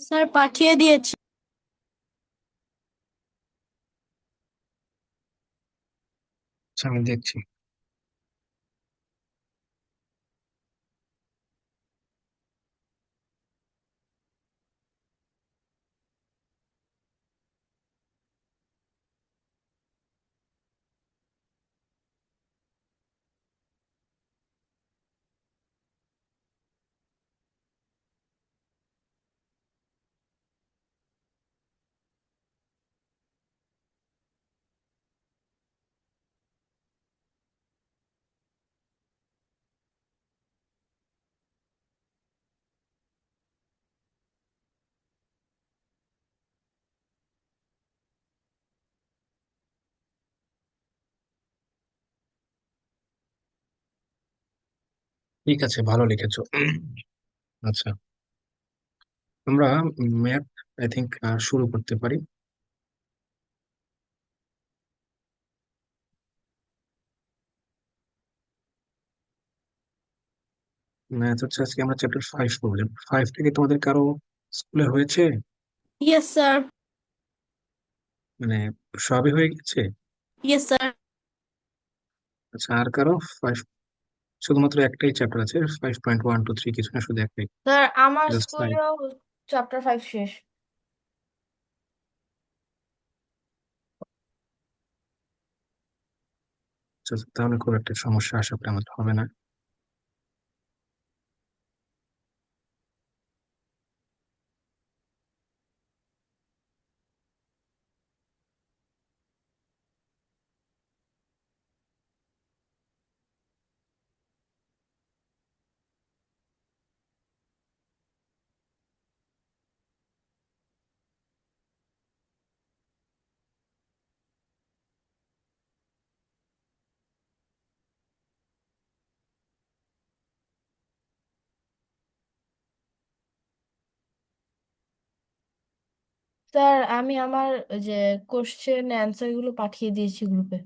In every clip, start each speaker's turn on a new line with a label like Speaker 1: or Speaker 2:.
Speaker 1: Sir পাঠিয়ে দিয়েছে।
Speaker 2: আচ্ছা, আমি দেখছি। ঠিক আছে, ভালো লিখেছো। আচ্ছা, আমরা ম্যাথ আই থিঙ্ক শুরু করতে পারি। ম্যাথ হচ্ছে আজকে আমরা চ্যাপ্টার 5 পড়বো। 5 থেকে তোমাদের কারো স্কুলে হয়েছে?
Speaker 1: Yes sir.
Speaker 2: মানে সবই হয়ে গেছে?
Speaker 1: Yes sir.
Speaker 2: আচ্ছা, আর কারো 5? শুধুমাত্র একটাই চ্যাপ্টার আছে, 5.1 2 3, কিছু না, শুধু একটাই,
Speaker 1: স্যার আমার
Speaker 2: জাস্ট 5।
Speaker 1: স্কুলেও চ্যাপ্টার 5 শেষ।
Speaker 2: আচ্ছা, তাহলে খুব একটা সমস্যা আশা করি আমাদের হবে না।
Speaker 1: স্যার আমি আমার ওই যে কোশ্চেন অ্যান্সার গুলো পাঠিয়ে দিয়েছি গ্রুপে।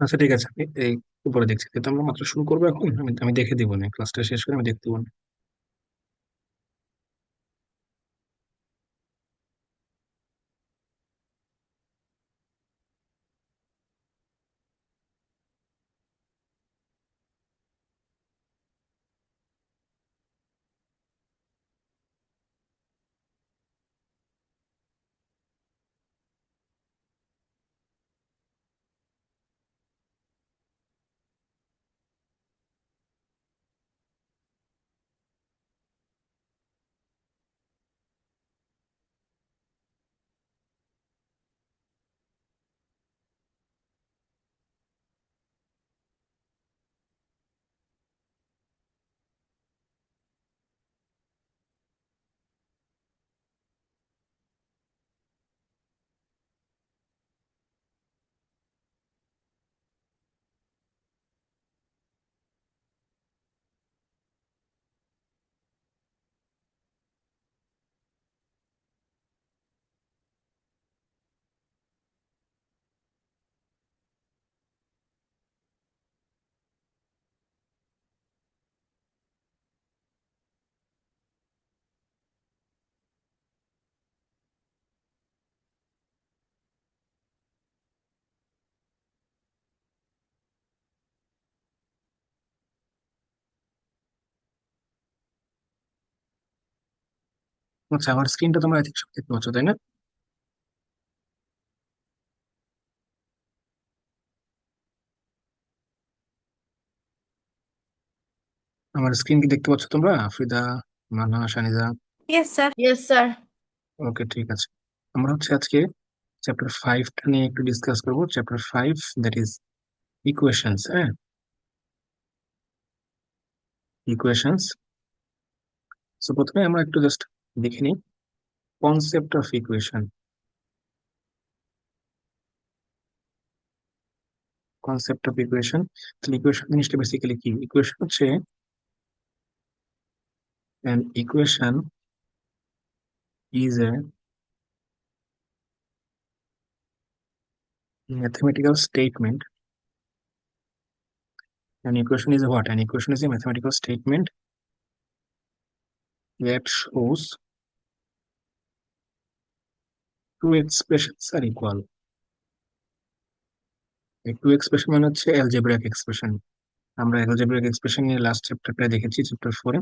Speaker 2: আচ্ছা, ঠিক আছে, আমি এই উপরে দেখছি। তো আমরা মাত্র শুরু করবো এখন, আমি আমি দেখে দিব না, ক্লাসটা শেষ করে আমি দেখতে দিব না। আচ্ছা, আমার স্ক্রিনটা তোমরা আই থিঙ্ক সব দেখতে পাচ্ছ, তাই না? আমার স্ক্রিন কি দেখতে পাচ্ছ তোমরা, Afrida, Mana, Shanija?
Speaker 1: Yes sir. Yes sir.
Speaker 2: Okay, ঠিক আছে। আমরা হচ্ছে আজকে চ্যাপ্টার 5টা নিয়ে একটু ডিসকাস করবো। Chapter 5, that is equations. হ্যাঁ, ইকুয়েশনস। সো প্রথমে আমরা একটু জাস্ট দেখে নিই concept of equation. Concept of equation. তাহলে ইকুয়েশন জিনিসটা বেসিক্যালি কি? ইকুয়েশন হচ্ছে, an equation is a mathematical statement. An equation is a what? An equation is a mathematical statement that shows two expressions আর equal. এই two expression মানে হচ্ছে algebraic expression. আমরা algebraic expression নিয়ে last চ্যাপ্টারটা দেখেছি, চ্যাপ্টার 4-এ।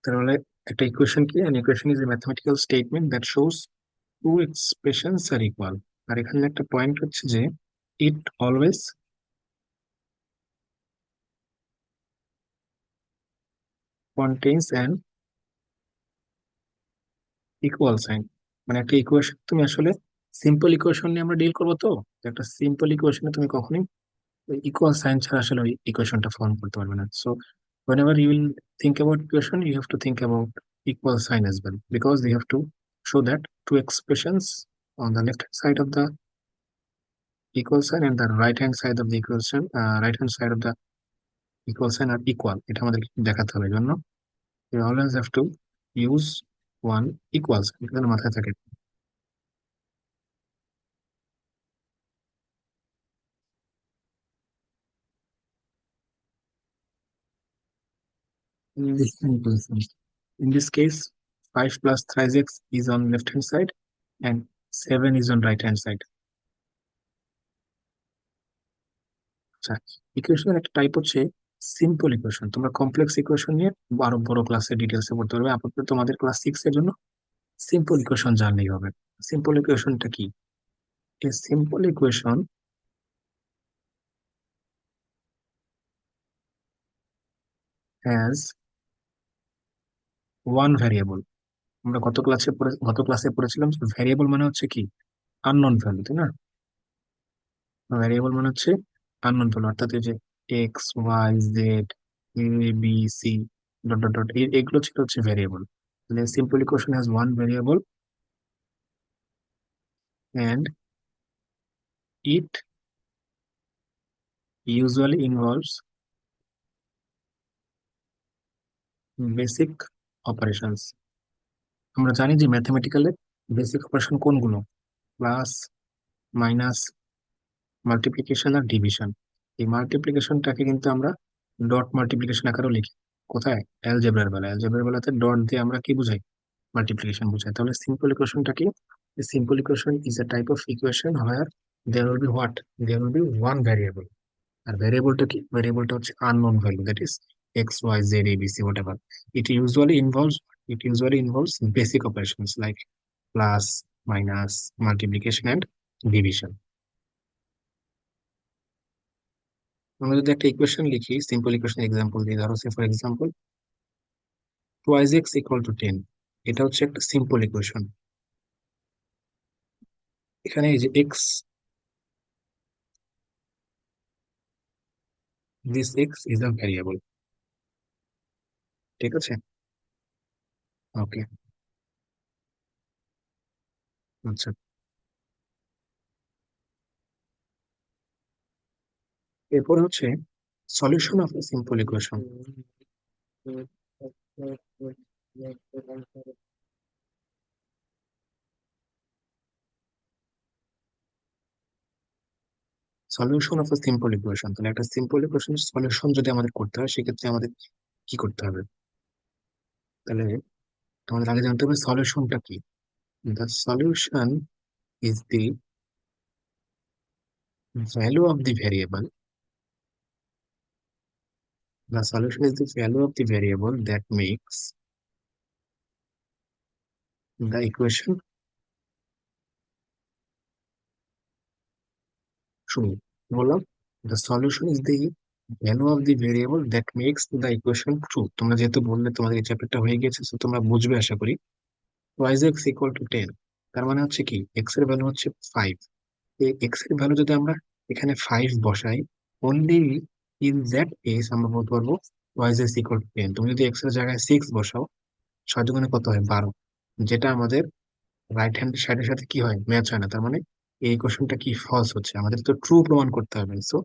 Speaker 2: তাহলে একটা ইকুয়েশন কি? an equation is a mathematical statement that shows two expressions are equal। আর এখানে একটা পয়েন্ট হচ্ছে যে it always contains an equal sign। মানে একটা ইকুয়েশন তুমি আসলে, সিম্পল ইকুয়েশন নিয়ে আমরা ডিল করবো, তো তো একটা সিম্পল ইকুয়েশনে তুমি কখনোই ইকুয়াল সাইন ছাড়া আসলে ওই ইকুয়েশনটা ফর্ম করতে পারবে না। So whenever you will think about equation, you have to think about equal sign as well, because they have to show that two expressions on the left hand side of the equal sign and the right hand side of the equation, right hand side of the equal sign are equal। এটা আমাদের দেখাতে হবে। এই জন্য you always have to use one equal sign, এটা যেন মাথায় থাকে। In this in this case, 5 plus 3x is on left hand side and 7 is on right hand side। আচ্ছা, ইকুয়েশনের একটা টাইপ হচ্ছে সিম্পল ইকুয়েশন। তোমরা কমপ্লেক্স ইকুয়েশন নিয়ে আরো বড় ক্লাসে ডিটেলসে পড়তে পারবে। আপাতত তোমাদের ক্লাস 6 এর জন্য সিম্পল ইকুয়েশন জানলেই হবে। সিম্পল ইকুয়েশনটা কি? A simple equation has one variable. আমরা গত ক্লাসে পড়েছিলাম ভ্যারিয়েবল মানে হচ্ছে কি? আননোন ভ্যালু, তাই না? ভ্যারিয়েবল মানে হচ্ছে আননোন ভ্যালু, অর্থাৎ এই যে x y z a b c dot dot dot, এগুলো ছিল হচ্ছে ভ্যারিয়েবল। তাহলে simple equation has one variable and it usually involves basic operations। আমরা জানি যে ম্যাথমেটিক্যালে বেসিক অপারেশন কোনগুলো? প্লাস, মাইনাস, মাল্টিপ্লিকেশন আর ডিভিশন। এই মাল্টিপ্লিকেশনটাকে কিন্তু আমরা ডট মাল্টিপ্লিকেশন আকারেও লিখি। কোথায়? অ্যালজেব্রার বেলাতে ডট দিয়ে আমরা কি বুঝাই? মাল্টিপ্লিকেশন বুঝাই। তাহলে সিম্পল ইকুয়েশনটা কি? Simple equation is a type of equation where there will be what, there will be one variable. আর ভ্যারিয়েবলটা কি? ভ্যারিয়েবলটা হচ্ছে unknown value, that is x y z a b c whatever. It usually involves it usually involves basic operations like plus, minus, multiplication and division. আমরা যদি একটা equation লিখি, simple equation example দিয়ে, ধরো সে ফর এক্সাম্পল 2x = 10। এটা হচ্ছে একটা simple equation. এখানে এই যে x, this x is a variable. ঠিক আছে? ওকে। আচ্ছা, এরপর হচ্ছে solution of a simple equation. Solution of a simple equation, তাহলে একটা সিম্পল ইকুয়েশন সলিউশন যদি আমাদের করতে হয়, সেক্ষেত্রে আমাদের কি করতে হবে? তাহলে আমাদের আগে জানতে হবে সলিউশনটা কি। The solution is the value of the variable, the solution is the value of the variable that makes the equation true. বললাম, the solution is the value of the variable that makes the equation true. তোমরা যেহেতু বললে তোমাদের এই চ্যাপ্টারটা হয়ে গেছে, তো তোমরা বুঝবে আশা করি। ওয়াই ইজ এক্স = 10, তার মানে হচ্ছে কি? এক্স এর ভ্যালু হচ্ছে 5। এই এক্স এর ভ্যালু যদি আমরা এখানে 5 বসাই, অনলি ইন দ্যাট কেস আমরা বলতে পারবো ওয়াই ইজ এক্স = 10। তুমি যদি এক্স এর জায়গায় 6 বসাও, 6 × 2 = কত হয়? 12। যেটা আমাদের রাইট হ্যান্ড সাইডের সাথে কি হয়? ম্যাচ হয় না। তার মানে এই ইকুয়েশনটা কি? ফলস হচ্ছে। আমাদের তো ট্রু প্রমাণ করতে হবে। সো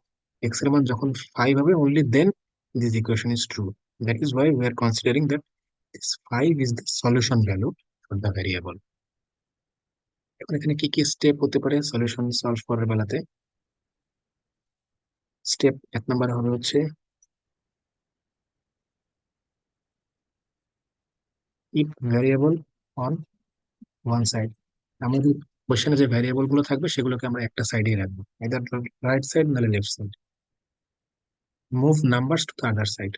Speaker 2: এক্স এর মান যখন 5 হবে, only then this equation is true. That is why we are considering that this 5 is the solution value for the variable. এখন এখানে কি কি স্টেপ হতে পারে সলিউশন সলভ করার বেলাতে? স্টেপ 1 নম্বরে হবে হচ্ছে if variable on one side. আমাদের কোশ্চেনে যে ভ্যারিয়েবল গুলো থাকবে সেগুলোকে আমরা একটা সাইডেই রাখবো, এদার রাইট সাইড নাহলে left side. Move numbers to the other side.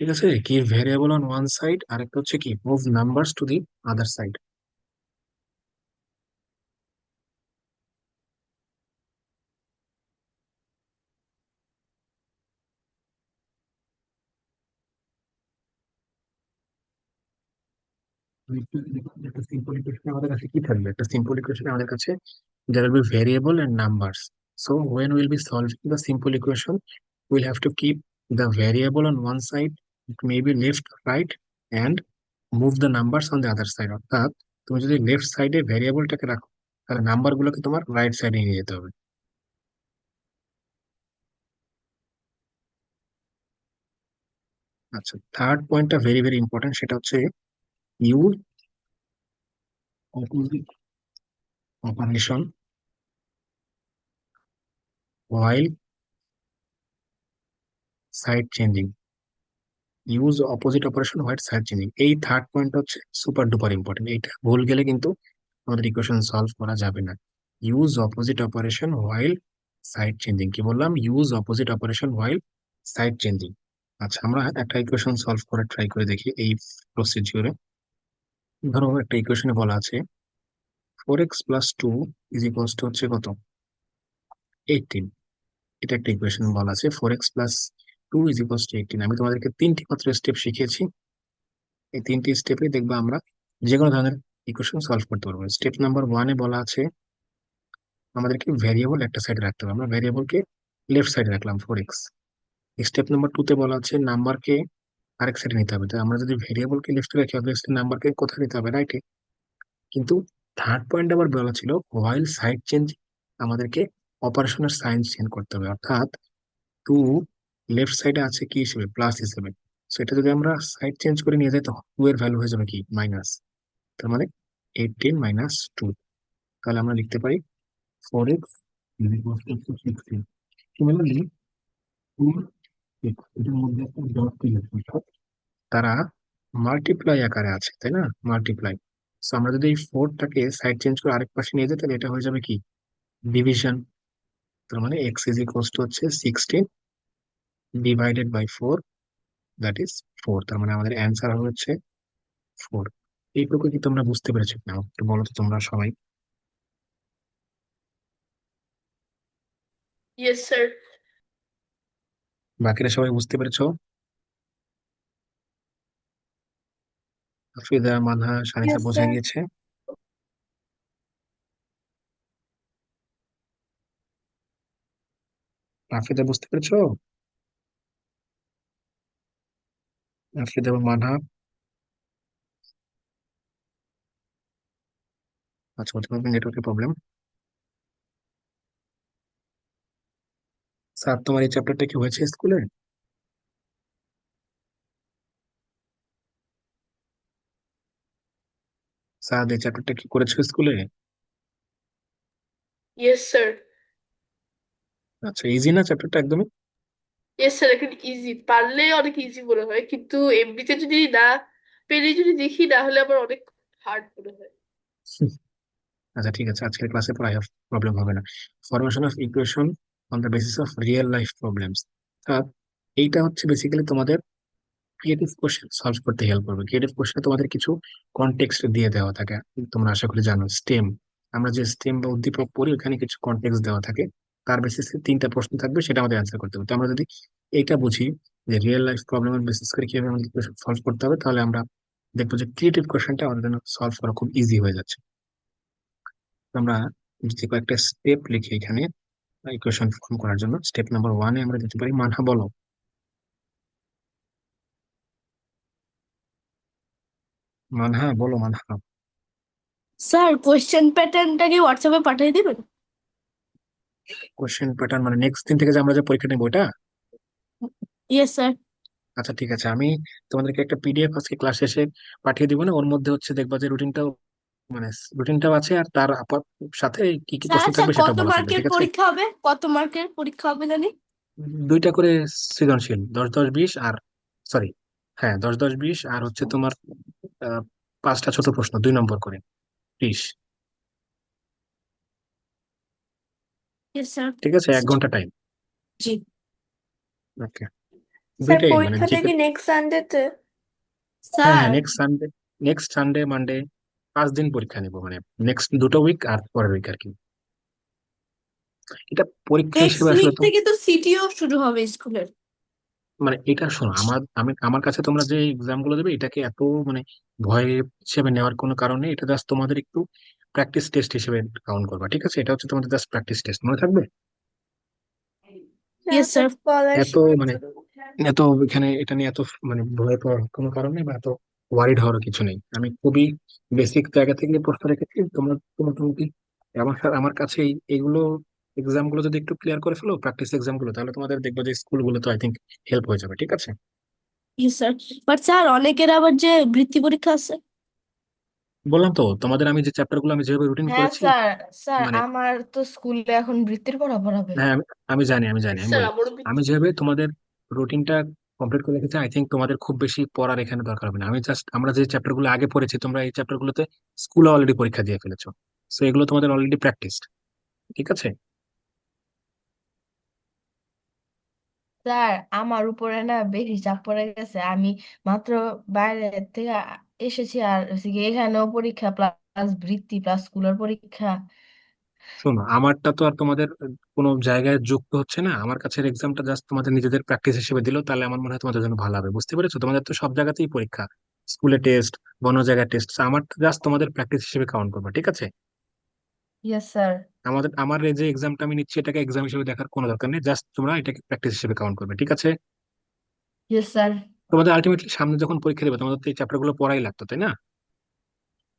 Speaker 2: ঠিক আছে, কি ভ্যারিয়েবল অন ওয়ান সাইড, আর একটা হচ্ছে কি move numbers to the other side. একটা সিম্পল ইকুয়েশন আমাদের কাছে কি থাকবে, একটা সিম্পল ইকুয়েশন আমাদের কাছে there will be variable and numbers. So when we'll be solving the simple equation, we'll have to keep the variable on one side, it may be left or right, and move the numbers on the other side. অর্থাৎ তুমি যদি left সাইডে ভ্যারিয়েবলটাকে রাখো, তাহলে number গুলোকে তোমার right সাইডে নিয়ে যেতে হবে। আচ্ছা, থার্ড পয়েন্টটা ভেরি ভেরি ইম্পর্টেন্ট, সেটা হচ্ছে use opposite operation while side changing. Use opposite operation white side changing, এই থার্ড পয়েন্ট হচ্ছে সুপার ডুপার ইম্পর্টেন্ট। এইটা ভুল গেলে কিন্তু আমাদের ইকুয়েশন সলভ করা যাবে না। Use opposite operation while side changing, কি বললাম, use opposite operation while side changing. আচ্ছা, আমরা একটা ইকুয়েশন সলভ করে ট্রাই করে দেখি এই প্রসিডিউরে। ধরো একটা ইকুয়েশনে বলা আছে 4x+2 ইজ ইকুয়ালস টু হচ্ছে কত, 18। এটা একটা ইকুয়েশন বলা আছে 4x+2 ইজ ইকুয়ালস টু 18। আমি তোমাদেরকে তিনটি মাত্র স্টেপ শিখিয়েছি, এই তিনটি স্টেপে দেখবা আমরা যে কোনো ধরনের ইকুয়েশন সলভ করতে পারবো। স্টেপ নাম্বার ওয়ানে বলা আছে আমাদেরকে ভ্যারিয়েবল একটা সাইডে রাখতে হবে, আমরা ভ্যারিয়েবলকে লেফট সাইডে রাখলাম 4x। স্টেপ নাম্বার টু তে বলা আছে নাম্বারকে আরেক সাইডে নিতে হবে, তাই আমরা যদি ভ্যারিয়েবলকে লেফটে রাখি অবভিয়াসলি নাম্বারকে কোথায় নিতে হবে, রাইটে। কিন্তু থার্ড পয়েন্ট আবার বলা ছিল হোয়াইল সাইড চেঞ্জ, আমাদেরকে অপারেশনের সাইন চেঞ্জ করতে হবে। অর্থাৎ টু লেফট সাইডে আছে কি হিসেবে, প্লাস হিসেবে। সেটা যদি আমরা সাইড চেঞ্জ করে নিয়ে যাই তখন টু এর ভ্যালু হয়ে যাবে কি, মাইনাস। তার মানে 18 - 2। তাহলে আমরা লিখতে পারি 4x = 16। সিমিলারলি এটার মধ্যে একটা ডট দিলেন, অর্থাৎ তারা মাল্টিপ্লাই আকারে আছে, তাই না, মাল্টিপ্লাই। সো আমরা যদি এই ফোরটাকে সাইড চেঞ্জ করে আরেক পাশে নিয়ে যাই তাহলে এটা হয়ে যাবে কি, ডিভিশন। তার মানে এক্স ইজ ইকুয়ালস টু হচ্ছে 16 / 4, দ্যাট ইজ 4। তার মানে আমাদের অ্যান্সার হচ্ছে 4। এইটুকু কি তোমরা বুঝতে পেরেছো না, একটু বলো তো তোমরা সবাই।
Speaker 1: Yes sir.
Speaker 2: বাকিরা সবাই বুঝতে পেরেছো? আফিদা, মানহা, সানিসা
Speaker 1: ইয়েস
Speaker 2: বোঝা
Speaker 1: স্যার।
Speaker 2: গিয়েছে? আফিদা বুঝতে পেরেছো? আফিদা এবং মানহা? আচ্ছা, হতে পারবে নেটওয়ার্কের প্রবলেম। স্যার, তোমার এই চ্যাপ্টারটা কি হয়েছে স্কুলে? স্যার, এই চ্যাপ্টারটা কি করেছো স্কুলে?
Speaker 1: Yes sir.
Speaker 2: আচ্ছা, ইজি না চ্যাপ্টারটা একদমই?
Speaker 1: ইয়েস স্যার, এখন ইজি, পারলে অনেক ইজি মনে হয়, কিন্তু এমনিতে যদি না পেরে যদি দেখি না হলে আবার অনেক হার্ড মনে হয়।
Speaker 2: আচ্ছা ঠিক আছে, আজকের ক্লাসে পড়াই প্রবলেম হবে না। Formation of equation on the basis of real life problems. অর্থাৎ এইটা হচ্ছে বেসিক্যালি তোমাদের ক্রিয়েটিভ কোশ্চেন সলভ করতে হেল্প করবে। ক্রিয়েটিভ কোশ্চেনে তোমাদের কিছু কনটেক্সট দিয়ে দেওয়া থাকে, তোমরা আশা করি জানো স্টেম। আমরা যে স্টেম বা উদ্দীপক পড়ি ওখানে কিছু কনটেক্সট দেওয়া থাকে, তার বেসিসে তিনটা প্রশ্ন থাকবে, সেটা আমাদের অ্যান্সার করতে হবে। তো আমরা যদি এইটা বুঝি যে রিয়েল লাইফ প্রবলেমের বেসিস করে কিভাবে আমাদের সলভ করতে হবে, তাহলে আমরা দেখবো যে ক্রিয়েটিভ কোশ্চেনটা আমাদের জন্য সলভ করা খুব ইজি হয়ে যাচ্ছে। তো আমরা যে কয়েকটা স্টেপ লিখি এখানে ইকুয়েশন ফর্ম করার জন্য। স্টেপ নাম্বার ওয়ানে আমরা দিতে পারি, মানহা বলো। মানহা বলো, মানহা।
Speaker 1: স্যার, কোয়েশ্চেন প্যাটার্নটা কি হোয়াটসঅ্যাপে পাঠিয়ে দিবেন?
Speaker 2: কোশ্চেন প্যাটার্ন মানে নেক্সট দিন থেকে যে আমরা যে পরীক্ষা নেবো এটা?
Speaker 1: Yes sir.
Speaker 2: আচ্ছা ঠিক আছে, আমি তোমাদেরকে একটা পিডিএফ আজকে ক্লাস শেষে পাঠিয়ে দিব, না ওর মধ্যে হচ্ছে দেখবা যে রুটিনটা মানে রুটিনটাও আছে, আর তার সাথে কি কি
Speaker 3: স্যার
Speaker 2: প্রশ্ন
Speaker 3: আচ্ছা,
Speaker 2: থাকবে সেটা
Speaker 3: কত
Speaker 2: বলা থাকবে,
Speaker 3: মার্কের
Speaker 2: ঠিক আছে?
Speaker 3: পরীক্ষা হবে? কত মার্কের পরীক্ষা হবে জানি?
Speaker 2: দুইটা করে সৃজনশীল, 10 10 20, আর সরি, হ্যাঁ 10 10 20, আর হচ্ছে তোমার আহ, 5টা ছোট প্রশ্ন 2 নম্বর করে 20।
Speaker 3: Yes sir.
Speaker 2: ঠিক আছে, 1 ঘন্টা টাইম।
Speaker 3: জি।
Speaker 2: ওকে,
Speaker 4: স্যার
Speaker 2: দুইটাই মানে
Speaker 4: পরীক্ষাটা
Speaker 2: জিকে।
Speaker 4: কি নেক্সট সানডেতে?
Speaker 2: হ্যাঁ হ্যাঁ,
Speaker 3: স্যার
Speaker 2: নেক্সট সানডে মানডে, 5 দিন পরীক্ষা নিবো, মানে নেক্সট দুটো উইক আর পরের উইক আর কি। এটা পরীক্ষা
Speaker 3: নেক্সট
Speaker 2: হিসেবে আসলে
Speaker 3: উইক
Speaker 2: তো,
Speaker 3: থেকে তো সিটিও শুরু হবে স্কুলের।
Speaker 2: মানে এটা শোনো, আমার কাছে তোমরা যে এক্সাম গুলো দেবে এটাকে এত মানে ভয় হিসেবে নেওয়ার কোনো কারণ নেই। এটা জাস্ট তোমাদের একটু প্র্যাকটিস টেস্ট হিসেবে কাউন্ট করবা, ঠিক আছে? এটা হচ্ছে তোমাদের জাস্ট প্র্যাকটিস টেস্ট, মনে থাকবে।
Speaker 4: হ্যাঁ
Speaker 3: ইয়েস
Speaker 4: স্যার,
Speaker 3: স্যার।
Speaker 2: এত
Speaker 4: স্কলারশিপের
Speaker 2: মানে
Speaker 4: জন্য।
Speaker 2: এত এখানে এটা নিয়ে এত মানে ভয় পাওয়ার কোনো কারণ নেই, বা এত ওয়ারিড হওয়ার কিছু নেই। আমি খুবই বেসিক জায়গা থেকে প্রশ্ন রেখেছি, তোমরা মোটামুটি আমার কাছে এগুলো এক্সাম গুলো যদি একটু ক্লিয়ার করে ফেলো, প্র্যাকটিস এক্সাম গুলো, তাহলে তোমাদের দেখবো যে স্কুলগুলো তো আই থিঙ্ক হেল্প হয়ে যাবে, ঠিক আছে?
Speaker 3: Yes sir. বাট স্যার অনেকের আবার যে বৃত্তি পরীক্ষা আছে।
Speaker 2: বললাম তো তোমাদের, আমি যে চ্যাপ্টার গুলো আমি যেভাবে রুটিন
Speaker 4: হ্যাঁ
Speaker 2: করেছি,
Speaker 4: স্যার। স্যার
Speaker 2: মানে
Speaker 4: আমার তো স্কুলে এখন বৃত্তির পড়া পড়াবে।
Speaker 2: হ্যাঁ আমি জানি, আমি
Speaker 1: স্যার
Speaker 2: বলি,
Speaker 1: আমারও
Speaker 2: আমি যেভাবে তোমাদের রুটিনটা কমপ্লিট করে রেখেছি, আই থিঙ্ক তোমাদের খুব বেশি পড়ার এখানে দরকার হবে না। আমি জাস্ট আমরা যে চ্যাপ্টার গুলো আগে পড়েছি, তোমরা এই চ্যাপ্টার গুলোতে স্কুলে অলরেডি পরীক্ষা দিয়ে ফেলেছো, সো এগুলো তোমাদের অলরেডি প্র্যাকটিসড, ঠিক আছে?
Speaker 4: স্যার আমার উপরে না বেশি চাপ পড়ে গেছে। আমি মাত্র বাইরে থেকে এসেছি, আর হচ্ছে কি এখানেও পরীক্ষা প্লাস বৃত্তি প্লাস স্কুলের পরীক্ষা।
Speaker 2: শোনো, আমারটা তো আর তোমাদের কোনো জায়গায় যুক্ত হচ্ছে না। আমার কাছে এক্সামটা জাস্ট তোমাদের নিজেদের প্র্যাকটিস হিসেবে দিলো, তাহলে আমার মনে হয় তোমাদের জন্য ভালো হবে, বুঝতে পেরেছো? তোমাদের তো সব জায়গাতেই পরীক্ষা, স্কুলে টেস্ট, অন্য জায়গায় টেস্ট, আমার জাস্ট তোমাদের প্র্যাকটিস হিসেবে কাউন্ট করবে, ঠিক আছে?
Speaker 4: Yes sir.
Speaker 2: আমার এই যে এক্সামটা আমি নিচ্ছি, এটাকে এক্সাম হিসেবে দেখার কোনো দরকার নেই, জাস্ট তোমরা এটাকে প্র্যাকটিস হিসেবে কাউন্ট করবে, ঠিক আছে?
Speaker 4: Yes sir.
Speaker 2: তোমাদের আলটিমেটলি সামনে যখন পরীক্ষা দেবে, তোমাদের তো এই চ্যাপ্টার গুলো পড়াই লাগতো, তাই না?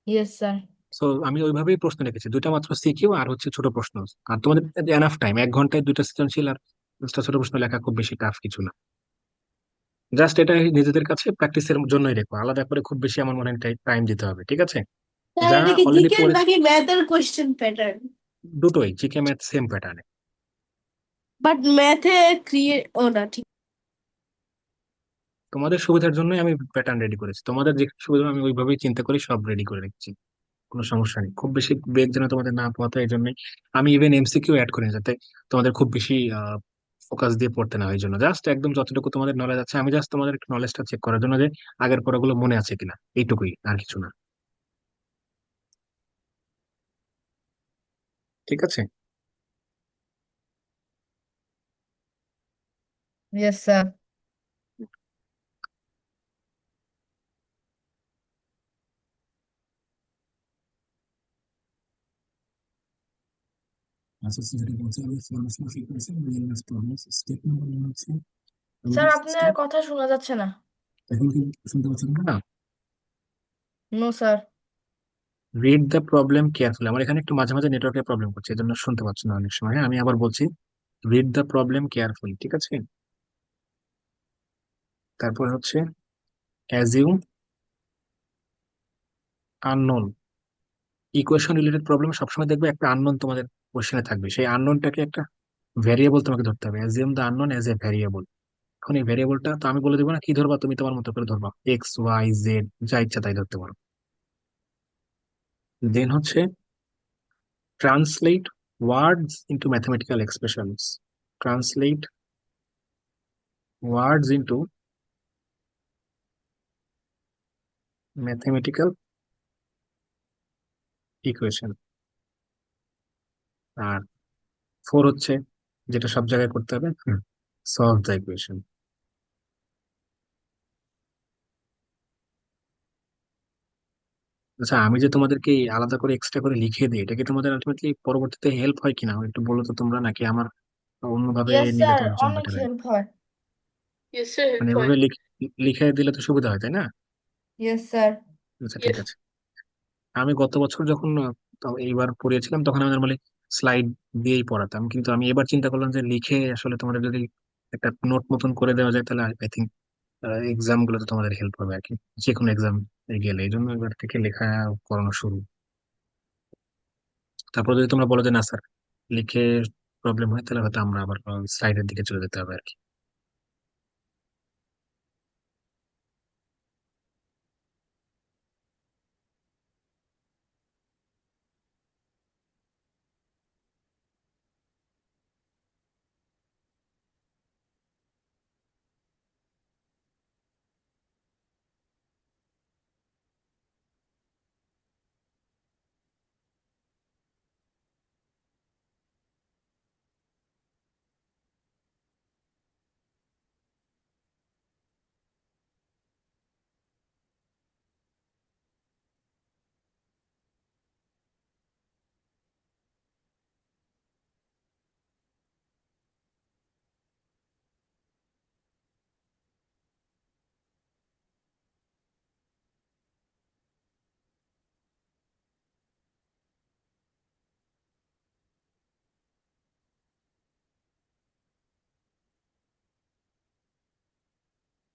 Speaker 4: Yes sir.
Speaker 2: সো আমি ওইভাবেই প্রশ্ন রেখেছি, দুইটা মাত্র সিকিউ আর হচ্ছে ছোট প্রশ্ন। আর তোমাদের এনাফ টাইম, 1 ঘন্টায় দুইটা সৃজনশীল আর 5টা ছোট প্রশ্ন লেখা খুব বেশি টাফ কিছু না। জাস্ট এটা নিজেদের কাছে প্র্যাকটিসের জন্যই রেখো, আলাদা করে খুব বেশি আমার মনে হয় টাইম দিতে হবে, ঠিক আছে?
Speaker 3: স্যার
Speaker 2: যা
Speaker 3: এটা কি
Speaker 2: অলরেডি
Speaker 3: জিকে
Speaker 2: পড়েছি,
Speaker 3: নাকি ম্যাথের কোশ্চেন প্যাটার্ন?
Speaker 2: দুটোই জিকে ম্যাথ সেম প্যাটার্নে।
Speaker 3: বাট ম্যাথে ক্রিয়েট ও না, ঠিক।
Speaker 2: তোমাদের সুবিধার জন্যই আমি প্যাটার্ন রেডি করেছি, তোমাদের যে সুবিধা আমি ওইভাবেই চিন্তা করে সব রেডি করে রেখেছি। কোনো সমস্যা নেই, খুব বেশি বেগ যেন তোমাদের না পোহাতে, এই জন্যই আমি ইভেন এমসিকিউ অ্যাড করি, যাতে তোমাদের খুব বেশি ফোকাস দিয়ে পড়তে না হয়। এই জন্য জাস্ট একদম যতটুকু তোমাদের নলেজ আছে, আমি জাস্ট তোমাদের একটু নলেজটা চেক করার জন্য যে আগের পড়াগুলো মনে আছে কিনা, এইটুকুই, আর কিছু না, ঠিক আছে?
Speaker 4: Yes sir.
Speaker 2: আচ্ছা, যেটা বলছি আমি formation frequency realness problems, step number 1 হচ্ছে
Speaker 4: স্যার
Speaker 2: আমাদের
Speaker 4: আপনার
Speaker 2: সিস্টেম।
Speaker 4: কথা শোনা যাচ্ছে না।
Speaker 2: এখন কি শুনতে পাচ্ছেন না?
Speaker 4: No sir.
Speaker 2: Read the problem carefully, আমার এখানে একটু মাঝে মাঝে নেটওয়ার্কের প্রবলেম করছে, এই জন্য শুনতে পাচ্ছি না অনেক সময়। হ্যাঁ, আমি আবার বলছি, রিড দ্য প্রবলেম কেয়ারফুলি, ঠিক আছে? তারপর হচ্ছে assume unknown. Equation related problem সবসময় দেখবে একটা আননোন তোমাদের কোশ্চেনে থাকবে, সেই আননোনটাকে একটা ভ্যারিয়েবল তোমাকে ধরতে হবে, assume the unknown as a variable. এখন এই ভ্যারিয়েবলটা তো আমি বলে দেবো না কি ধরবা, তুমি তোমার মতো করে ধরবা, এক্স ওয়াই জেড, যা ইচ্ছা তাই ধরতে পারো। দেন হচ্ছে ট্রান্সলেট ওয়ার্ডস ইন্টু ম্যাথমেটিক্যাল এক্সপ্রেশনস, ট্রান্সলেট ওয়ার্ডস ইন্টু ম্যাথমেটিক্যাল ইকুয়েশন। আর 4 হচ্ছে, যেটা সব জায়গায় করতে হবে, সলভ দ্য ইকুয়েশন। আচ্ছা, আমি যে তোমাদেরকে এই আলাদা করে এক্সট্রা করে লিখে দিই, এটা কি তোমাদের আলটিমেটলি পরবর্তীতে হেল্প হয় কিনা একটু বলো তো তোমরা, নাকি আমার অন্যভাবে
Speaker 4: ইয়েস
Speaker 2: নিলে
Speaker 4: স্যার,
Speaker 2: তোমাদের জন্য
Speaker 4: অনেক
Speaker 2: বেটার হয়?
Speaker 4: হেল্প হয়।
Speaker 1: ইয়েস স্যার
Speaker 2: মানে
Speaker 1: হেল্প হয়।
Speaker 2: এভাবে লিখে দিলে তো সুবিধা হয়, তাই না?
Speaker 4: Yes sir.
Speaker 2: আচ্ছা, ঠিক
Speaker 1: ইয়েস।
Speaker 2: আছে। আমি গত বছর যখন তো এইবার পড়িয়েছিলাম, তখন আমি নর্মালি স্লাইড দিয়েই পড়াতাম, কিন্তু আমি এবার চিন্তা করলাম যে লিখে আসলে তোমাদের যদি একটা নোট মতন করে দেওয়া যায়, তাহলে আই থিঙ্ক এক্সাম গুলোতে তোমাদের হেল্প হবে আর কি, যে কোনো এক্সাম গেলে। এই জন্য এবার থেকে লেখা করানো শুরু। তারপর যদি তোমরা বলো যে না স্যার লিখে প্রবলেম হয়, তাহলে হয়তো আমরা আবার স্লাইডের দিকে চলে যেতে হবে আর কি।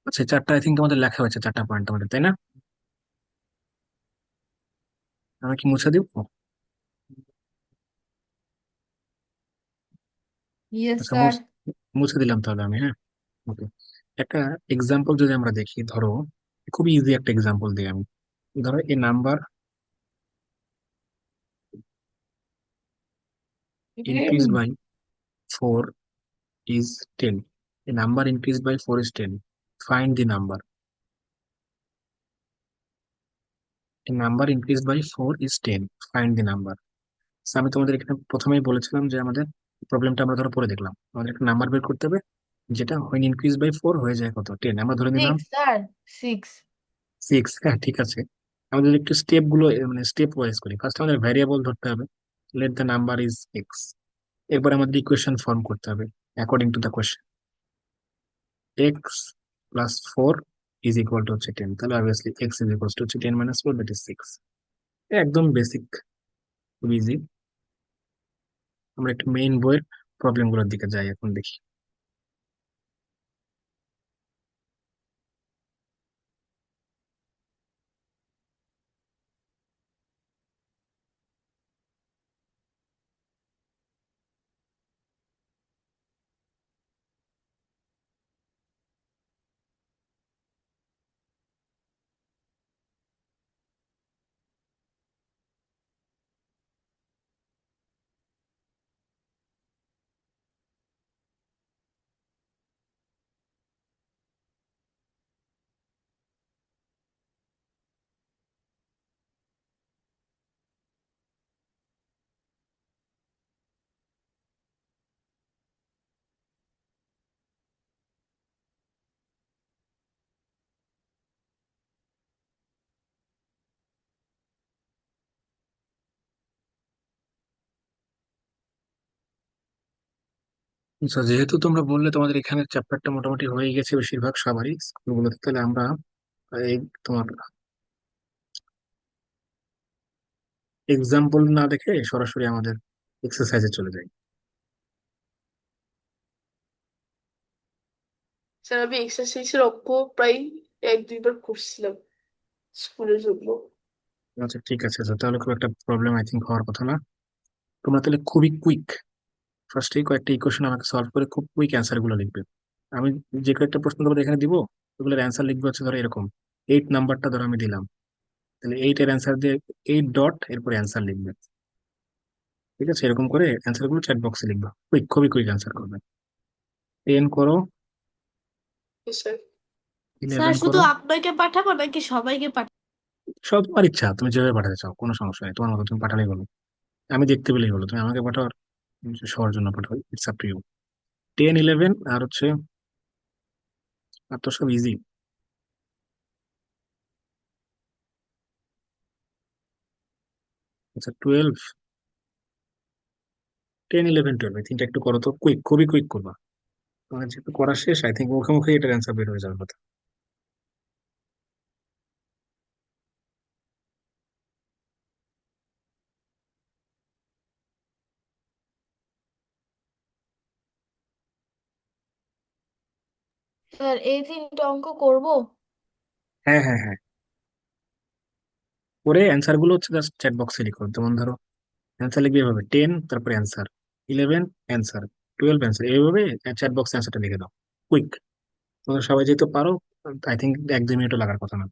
Speaker 2: আচ্ছা, এই চারটা আই থিঙ্ক তোমাদের লেখা হয়েছে, চারটা পয়েন্ট তোমাদের, তাই না? আমি কি মুছে দিব?
Speaker 4: ইয়েস
Speaker 2: আচ্ছা,
Speaker 4: স্যার।
Speaker 2: মুছে দিলাম তাহলে আমি, হ্যাঁ। ওকে। একটা এক্সাম্পল যদি আমরা দেখি, ধরো খুবই ইজি একটা এক্সাম্পল দিই আমি। ধরো এ number increase by 4 is 10. A number increased by 4 is 10. Find the number. A number increased by 4 is 10. Find the number. So, আমি তোমাদের এখানে প্রথমেই বলেছিলাম যে আমাদের প্রবলেমটা আমরা ধরো পরে দেখলাম, আমাদের একটা নাম্বার বের করতে হবে যেটা when increased by 4 হয়ে যায় কত, 10। আমরা ধরে নিলাম
Speaker 4: সিক্স স্যার, সিক্স।
Speaker 2: 6। হ্যাঁ, ঠিক আছে। আমাদের একটু স্টেপ গুলো মানে স্টেপ ওয়াইজ করি। ফার্স্ট আমাদের ভ্যারিয়েবল ধরতে হবে, let the number is x. এরপর আমাদের ইকুয়েশন ফর্ম করতে হবে according to the question. X plus 4 is equal to হচ্ছে 10, তাহলে obviously x is equal to হচ্ছে 10 মাইনাস 4, দ্যাট ইজ 6। একদম বেসিক, খুব ইজি। আমরা একটু মেইন বইয়ের প্রবলেম গুলোর দিকে যাই এখন, দেখি। আচ্ছা, যেহেতু তোমরা বললে তোমাদের এখানে চ্যাপ্টারটা মোটামুটি হয়ে গেছে বেশিরভাগ সবারই স্কুলগুলোতে, তাহলে আমরা এই তোমার এক্সাম্পল না দেখে সরাসরি আমাদের এক্সারসাইজে চলে যাই।
Speaker 1: স্যার আমি এক্সারসাইজের অঙ্ক প্রায় 1-2 বার করছিলাম স্কুলের জন্য।
Speaker 2: আচ্ছা, ঠিক আছে। আচ্ছা, তাহলে খুব একটা প্রবলেম আই থিঙ্ক হওয়ার কথা না। তোমরা তাহলে খুবই কুইক ফার্স্টেই কয়েকটা ইকুয়েশন আমাকে সলভ করে খুব কুইক অ্যান্সার গুলো লিখবে। আমি যে কয়েকটা প্রশ্ন তোমাদের এখানে দিব, ওগুলোর অ্যান্সার লিখবে হচ্ছে ধরো এরকম। 8 নাম্বারটা ধরো আমি দিলাম, তাহলে 8 এর অ্যান্সার দিয়ে 8 ডট এরপরে অ্যান্সার লিখবে। ঠিক আছে, এরকম করে অ্যান্সার গুলো চ্যাট বক্সে লিখবা, কুইক, খুবই কুইক অ্যান্সার করবে। 10 করো,
Speaker 1: স্যার
Speaker 3: স্যার
Speaker 2: 11
Speaker 3: শুধু
Speaker 2: করো।
Speaker 3: আপনাকে পাঠাবো নাকি সবাইকে পাঠাবো?
Speaker 2: সব তোমার ইচ্ছা, তুমি যেভাবে পাঠাতে চাও কোনো সমস্যা নেই, তোমার মতো তুমি পাঠালেই হলো। আমি দেখতে পেলেই হলো, তুমি আমাকে পাঠাও আর সবার জন্য পাঠাও, ইটস আপ টু ইউ। 10, 11 আর হচ্ছে, আর তো সব ইজি। আচ্ছা, 12, 10, 11, 12, এই তিনটা একটু করো তো, কুইক, খুবই কুইক করবা। তোমার যেহেতু করা শেষ, আই থিঙ্ক মুখে মুখে এটার অ্যান্সার বের হয়ে যাবে কথা।
Speaker 4: স্যার এই তিনটা অঙ্ক করব?
Speaker 2: হ্যাঁ, হ্যাঁ, হ্যাঁ, করে অ্যান্সার গুলো হচ্ছে জাস্ট চ্যাট বক্সে লিখো। যেমন ধরো অ্যান্সার লিখবে এভাবে: 10 তারপরে অ্যান্সার, 11 অ্যান্সার, 12 অ্যান্সার, এইভাবে চ্যাট বক্সে অ্যান্সারটা লিখে দাও। কুইক, তোমরা সবাই যেহেতু পারো, আই থিঙ্ক 1-2 মিনিটও লাগার কথা না।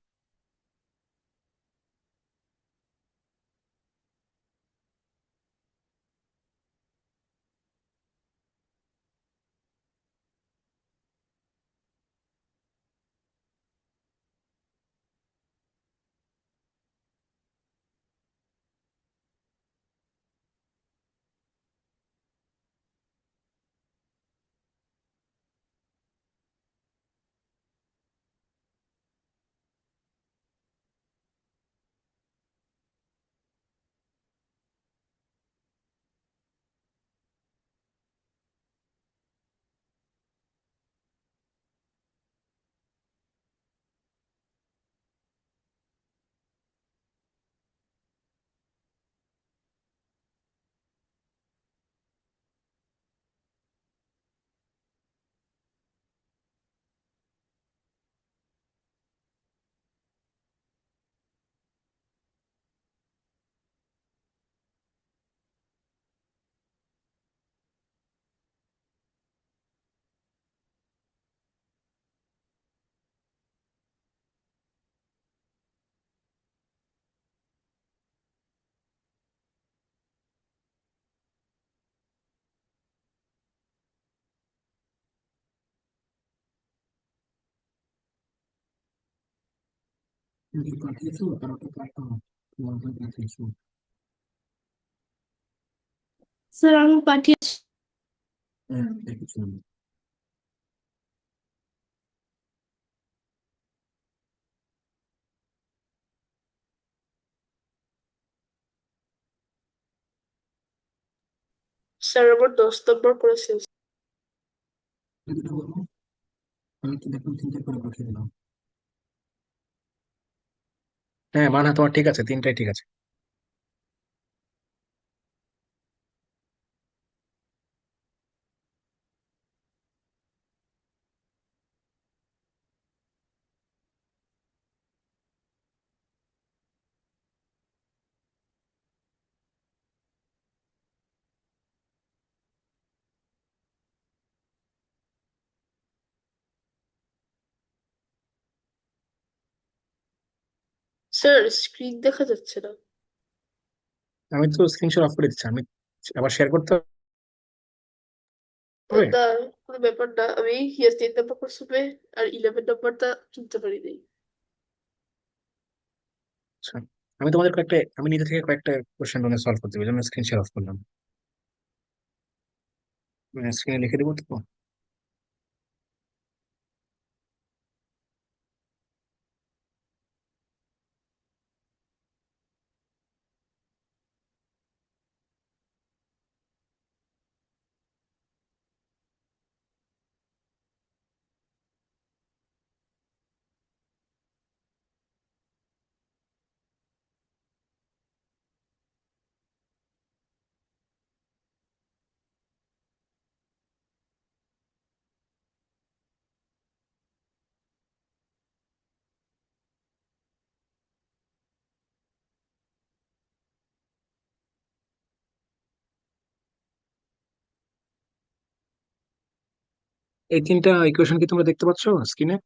Speaker 2: তুমি পাঠিয়েছো, কারোটা পাঠাও, তোমাকে পাঠিয়েছো।
Speaker 3: স্যার আমি পাঠিয়েছি।
Speaker 2: হ্যাঁ, দেখেছো।
Speaker 1: স্যার আমার 10 নম্বর করেছে।
Speaker 2: যদি বলো, আমি তো দেখলাম 3টে করে পাঠিয়ে দিলাম। হ্যাঁ, মানহা তোমার ঠিক আছে, 3টাই ঠিক আছে।
Speaker 1: স্যার স্ক্রিন দেখা যাচ্ছে না।
Speaker 2: আমি তো স্ক্রিনশট অফ করে দিচ্ছি, আমি আবার শেয়ার করতে হবে।
Speaker 1: না, কোনো ব্যাপার না, আমি হিয়ার 10 নম্বর করছে আর 11 নম্বরটা তুলতে পারি নাই।
Speaker 2: আচ্ছা, আমি নিজে থেকে কয়েকটা কোশ্চেন সলভ করতে পারি, স্ক্রিন শেয়ার অফ করলাম, স্ক্রিনে লিখে দেবো তো। এই 3টা ইকুয়েশন কি তোমরা দেখতে পাচ্ছ স্ক্রিনে?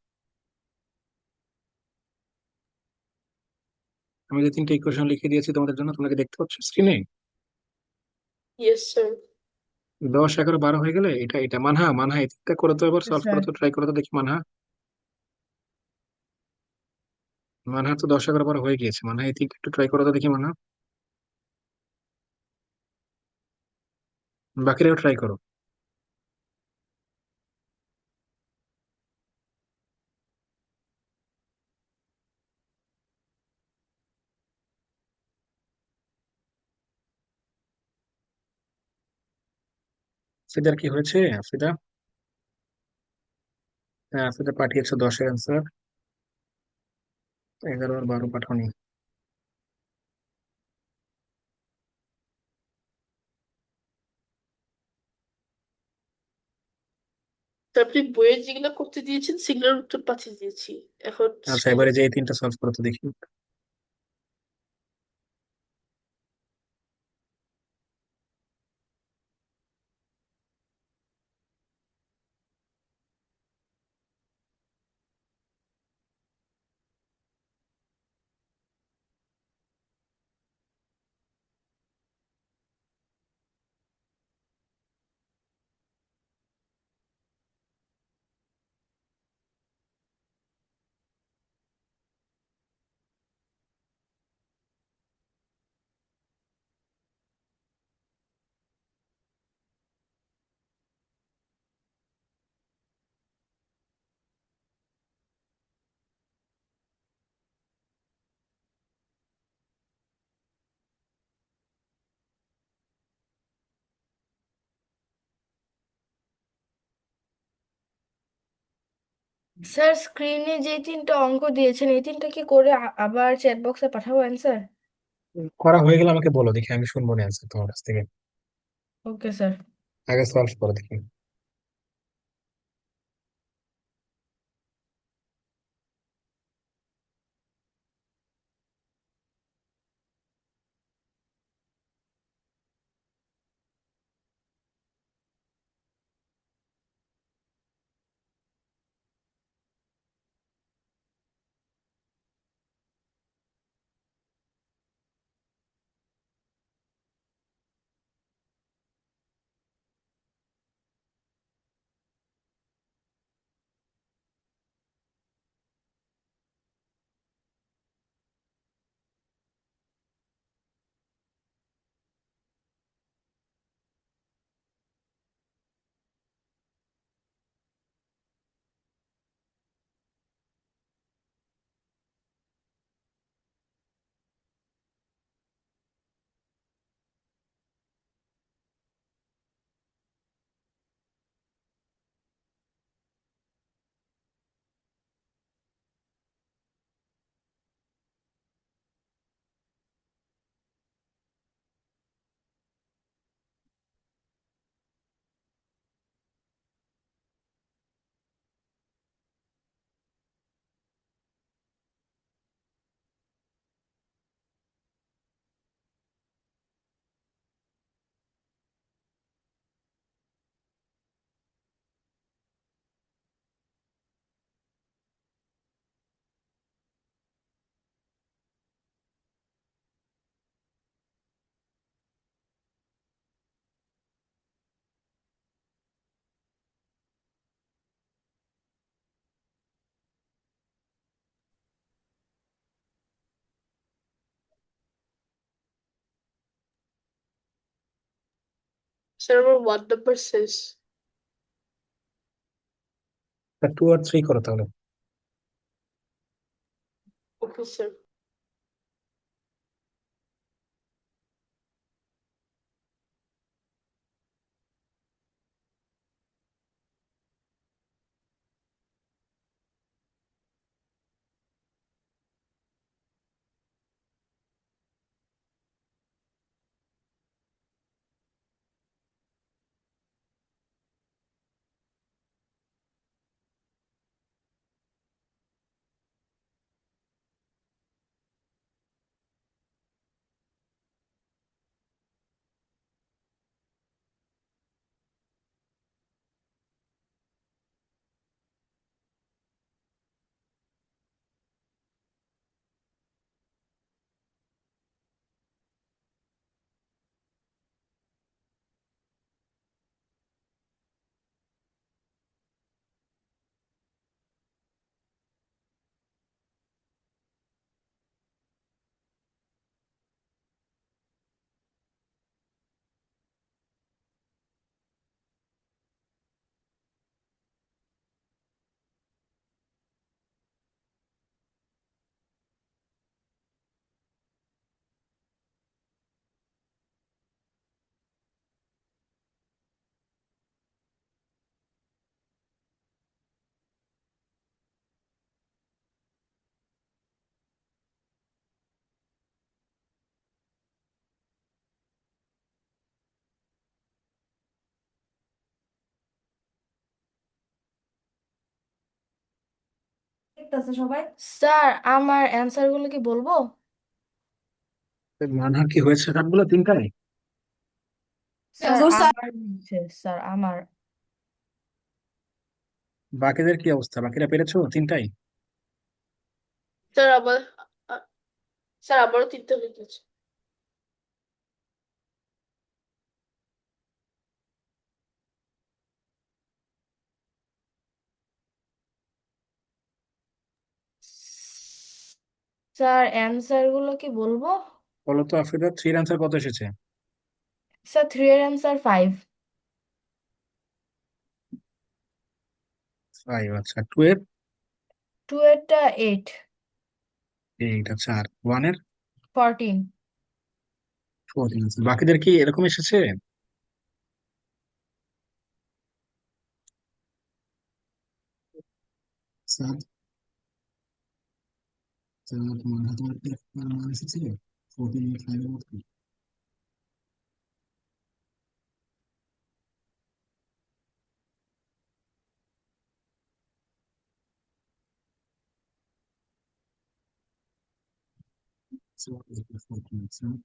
Speaker 2: আমি যে 3টে ইকুয়েশন লিখে দিয়েছি তোমাদের জন্য, তোমরা কি দেখতে পাচ্ছ স্ক্রিনে?
Speaker 1: Yes sir.
Speaker 2: 10, 11, 12 হয়ে গেলে এটা এটা মানহা, মানহা এই 3টা করে তো, এবার সলভ
Speaker 4: স্যার
Speaker 2: করো তো, ট্রাই করো তো দেখি মানহা। মানহা তো 10, 11, 12 হয়ে গিয়েছে, মানহা এই 3টা একটু ট্রাই করো তো দেখি মানহা। বাকিরাও ট্রাই করো। আফিদার কি হয়েছে? আফিদা, হ্যাঁ আফিদা পাঠিয়েছো 10-এর অ্যান্সার, 11 আর 12 পাঠাওনি।
Speaker 1: তো আপনি বইয়ে যেগুলো করতে দিয়েছেন সেগুলোর উত্তর পাঠিয়ে দিয়েছি, এখন
Speaker 2: আচ্ছা,
Speaker 1: স্ক্রিনে।
Speaker 2: এবারে যে এই 3টা সলভ করো তো দেখি।
Speaker 4: স্যার স্ক্রিনে যে তিনটা অঙ্ক দিয়েছেন এই তিনটা কি করে আবার চ্যাট বক্সে পাঠাবো অ্যান্সার?
Speaker 2: করা হয়ে গেলে আমাকে বলো, দেখি আমি শুনবো না অ্যান্সার তোমার কাছ থেকে।
Speaker 4: Okay sir.
Speaker 2: আগে সলভ করো দেখি।
Speaker 1: স্যার আমার 1 নাম্বার শেষ।
Speaker 2: 2 আর 3 করো তাহলে।
Speaker 1: Okay sir.
Speaker 4: দেখতেছে সবাই। স্যার আমার অ্যান্সার গুলো কি বলবো?
Speaker 2: মানহার কি হয়েছে সবগুলো তিনটাই?
Speaker 4: স্যার
Speaker 3: স্যার
Speaker 4: আমার হচ্ছে, স্যার আমার।
Speaker 2: বাকিদের কি অবস্থা, বাকিরা পেরেছো তিনটাই?
Speaker 1: স্যার আমার আ- স্যার আমারও 3টা হয়ে গেছে।
Speaker 4: স্যার অ্যান্সার গুলো কি বলবো?
Speaker 2: বলো তো আফ্রিদা, 3 অ্যান্সার কত এসেছে?
Speaker 4: স্যার 3 এর অ্যান্সার 5।
Speaker 2: 5, আচ্ছা। 2 এর?
Speaker 4: 2 এরটা 8।
Speaker 2: 8, আচ্ছা। আর 1 এর?
Speaker 4: 14।
Speaker 2: 14। বাকিদের কি এরকম এসেছে? সাত, তোমার হাতে একটা মান এসেছে 14.5 এর মতো। So, 14,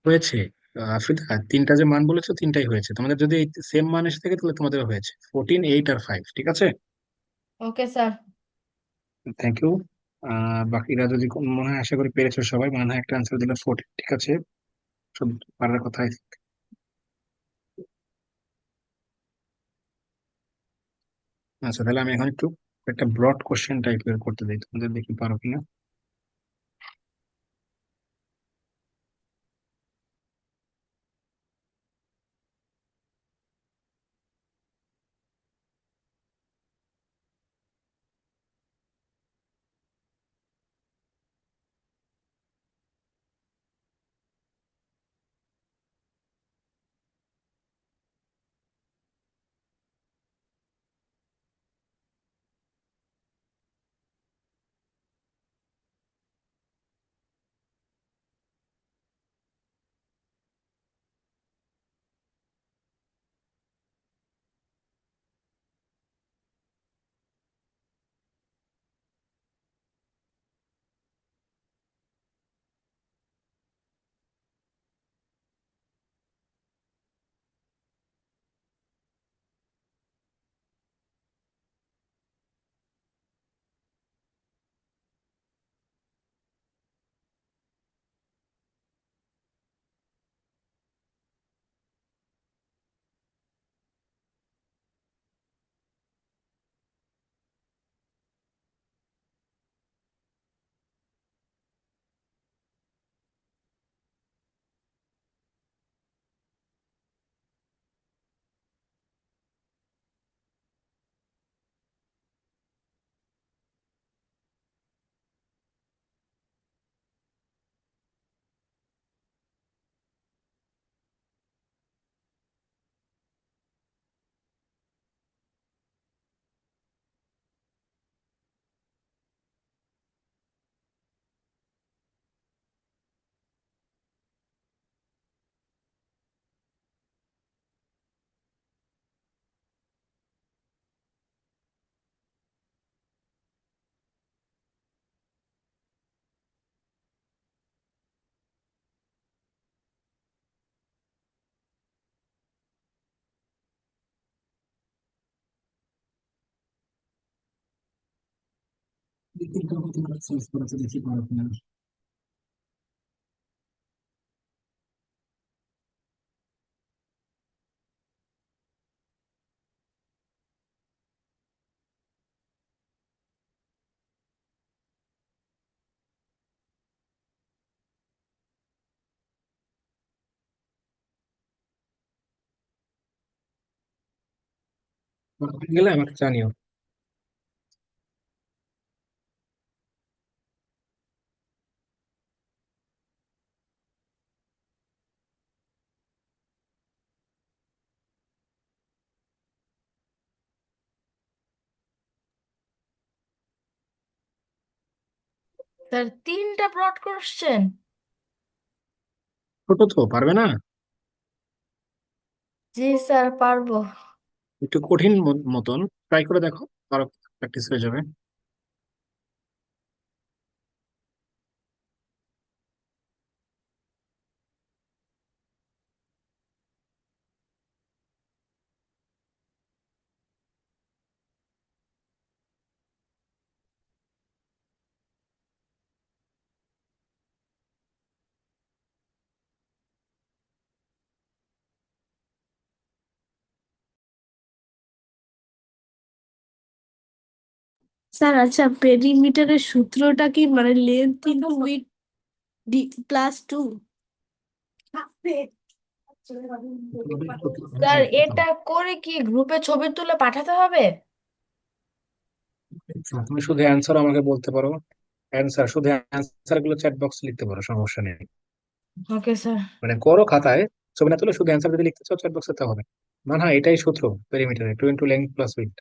Speaker 2: হয়েছে। আফ্রিকা, তিনটা যে মান বলেছো তিনটাই হয়েছে। তোমাদের যদি সেম মান এসে থাকে তাহলে তোমাদের হয়েছে 14, 8 আর 5। ঠিক আছে,
Speaker 4: ওকে স্যার।
Speaker 2: Thank you. বাকিরা যদি মনে হয়, আশা করি পেরেছো সবাই, মনে হয় একটা আনসার দিলে 14। ঠিক আছে, সব পারার কথা I think। আচ্ছা, তাহলে আমি এখন একটু একটা ব্রড কোশ্চেন টাইপের করতে দিই তোমাদের, দেখি পারো কিনা। দেখি পারো কিনা। গেলে আমাকে জানিও।
Speaker 4: স্যার, তিনটা ব্রড কোশ্চেন?
Speaker 2: ছোট তো, পারবে না?
Speaker 4: জি স্যার, পারবো।
Speaker 2: একটু কঠিন মতন ট্রাই করে দেখো, আরো প্র্যাকটিস হয়ে যাবে।
Speaker 3: স্যার আচ্ছা, পেরিমিটারের সূত্রটা কি, মানে লেন্থ ইনটু উইডথ D+2।
Speaker 2: তোমাদের প্রতি
Speaker 4: স্যার
Speaker 2: লিখতে
Speaker 4: এটা
Speaker 2: হবে।
Speaker 4: করে কি গ্রুপে ছবি তুলে পাঠাতে হবে?
Speaker 2: তুমি শুধু অ্যান্সার আমাকে বলতে পারো, অ্যান্সার শুধু অ্যান্সার গুলো চ্যাট বক্সে লিখতে পারো, সমস্যা নেই।
Speaker 4: Okay sir.
Speaker 2: মানে করো খাতায়, ছবি না তুলে শুধু অ্যান্সার যদি লিখতে চাও চ্যাট বক্সে তা হবে। মানে হ্যাঁ, এটাই সূত্র পেরিমিটারে, 2 লেন্থ প্লাস উইডথ।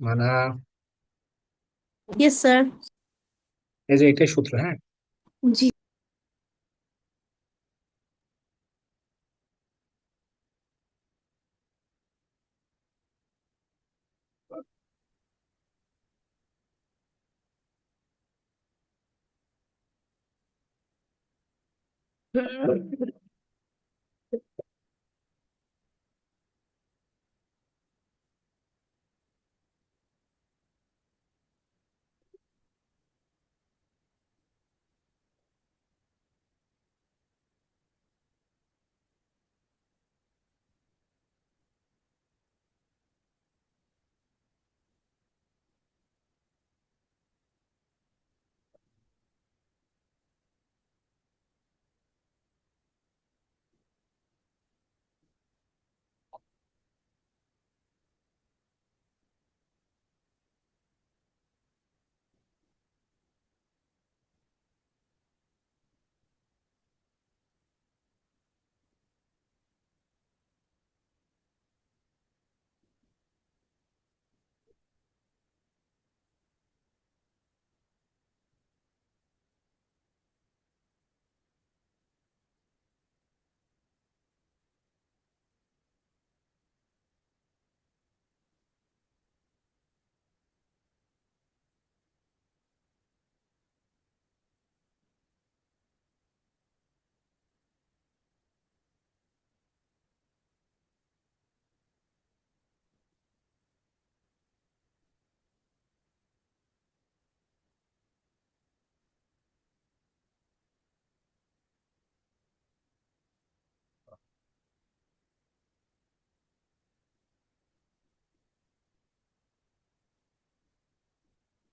Speaker 2: মানে
Speaker 3: ইয়েস স্যার।
Speaker 2: এই যে এটাই সূত্র, হ্যাঁ।
Speaker 3: জি।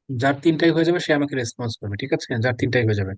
Speaker 2: যার তিনটাই হয়ে যাবে সে আমাকে রেসপন্স করবে, ঠিক আছে? যার তিনটাই হয়ে যাবে।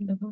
Speaker 4: দেখো।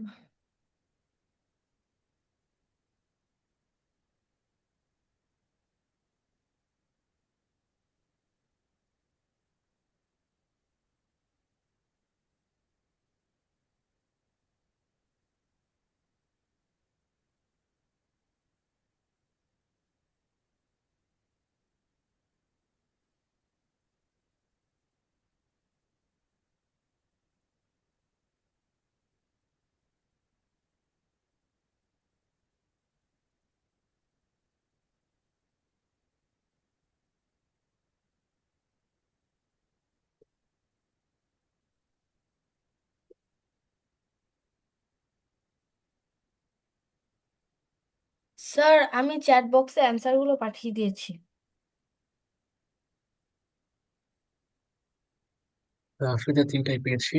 Speaker 4: স্যার আমি চ্যাট বক্সে অ্যান্সার গুলো পাঠিয়ে দিয়েছি।
Speaker 2: আফ্রিদা তিনটাই পেয়েছি।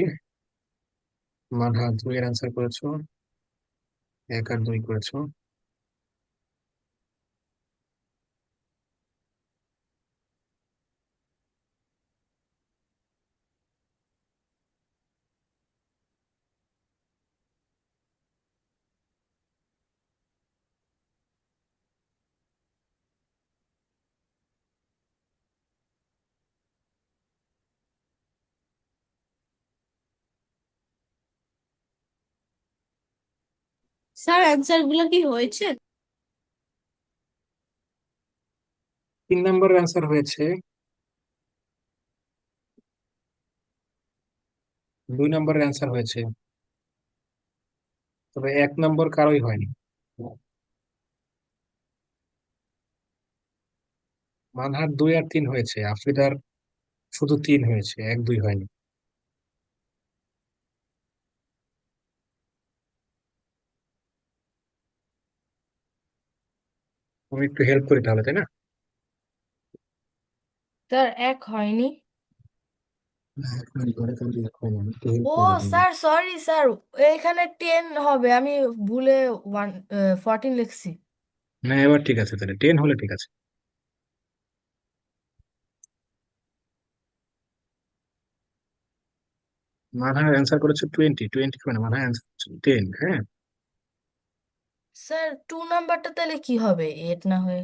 Speaker 2: মানহা দুই এর অ্যান্সার করেছো, 1 আর 2 করেছো।
Speaker 3: স্যার অ্যান্সার গুলো কি হয়েছে?
Speaker 2: 3 নম্বর অ্যান্সার হয়েছে, 2 নম্বরের অ্যান্সার হয়েছে, তবে 1 নম্বর কারোই হয়নি। মানহার 2 আর 3 হয়েছে, আফ্রিদার শুধু 3 হয়েছে, 1 2 হয়নি। আমি একটু হেল্প করি তাহলে, তাই না?
Speaker 4: স্যার এক হয়নি।
Speaker 2: ঘরে তাহলে এক হয়নি, আমি একটু হেল্প
Speaker 4: ও
Speaker 2: করে দিই।
Speaker 4: স্যার সরি স্যার, এখানে 10 হবে, আমি ভুলে 14 লিখছি।
Speaker 2: না, এবার ঠিক আছে, তাহলে 10 হলে ঠিক আছে। মানহা অ্যান্সার করেছে 20 মানে মানহা অ্যান্সার 10। হ্যাঁ,
Speaker 4: স্যার 2 নাম্বারটা তাহলে কি হবে, 8 না হয়ে?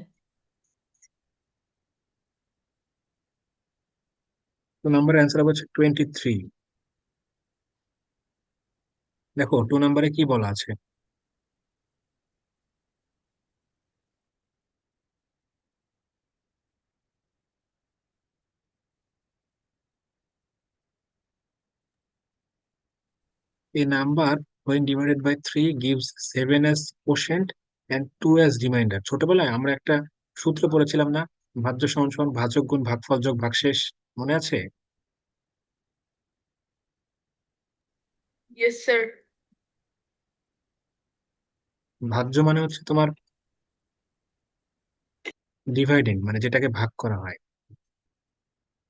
Speaker 2: 2 নম্বরের অ্যান্সার হচ্ছে 23। দেখো 2 নম্বরে কি বলা আছে। A number when divided by 3 gives 7 as quotient and 2 as remainder. ছোটবেলায় আমরা একটা সূত্র পড়েছিলাম না, ভাজ্য সমান সমান ভাজক গুণ ভাগফল যোগ ভাগশেষ, মনে আছে?
Speaker 1: Yes sir.
Speaker 2: ভাজ্য মানে হচ্ছে তোমার ডিভাইডিং, মানে যেটাকে ভাগ করা হয়।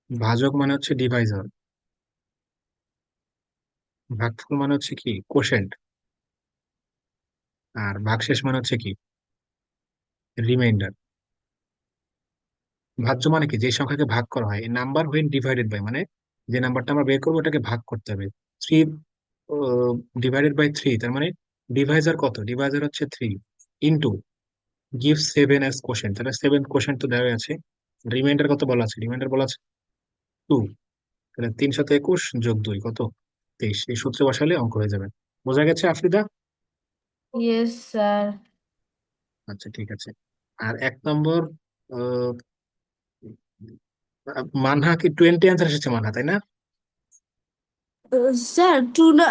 Speaker 2: ভাজক মানে হচ্ছে ডিভাইজার। ভাগফল মানে হচ্ছে কি, কোশেন্ট। আর ভাগশেষ মানে হচ্ছে কি, রিমাইন্ডার। ভাজ্য মানে কি, যে সংখ্যাকে ভাগ করা হয়। নাম্বার হোয়েন ডিভাইডেড বাই মানে যে নাম্বারটা আমরা বের করবো ওটাকে ভাগ করতে হবে। 3 ডিভাইডেড বাই 3, তার মানে ডিভাইজার কত, ডিভাইজার হচ্ছে 3, ইন্টু গিভ 7 অ্যাজ কোশেন্ট, তাহলে 7 কোশেন্ট তো দেওয়া আছে। রিমাইন্ডার কত বলা আছে, রিমাইন্ডার বলা আছে 2, তাহলে 3 × 21 যোগ 2 কত, 23। এই সূত্রে বসালে অঙ্ক হয়ে যাবে। বোঝা গেছে আফ্রিদা?
Speaker 4: Yes sir.
Speaker 2: আচ্ছা ঠিক আছে। আর 1 নম্বর, মানহা কি 20 অ্যান্সার এসেছে মানহা, তাই না?
Speaker 3: স্যার টু না,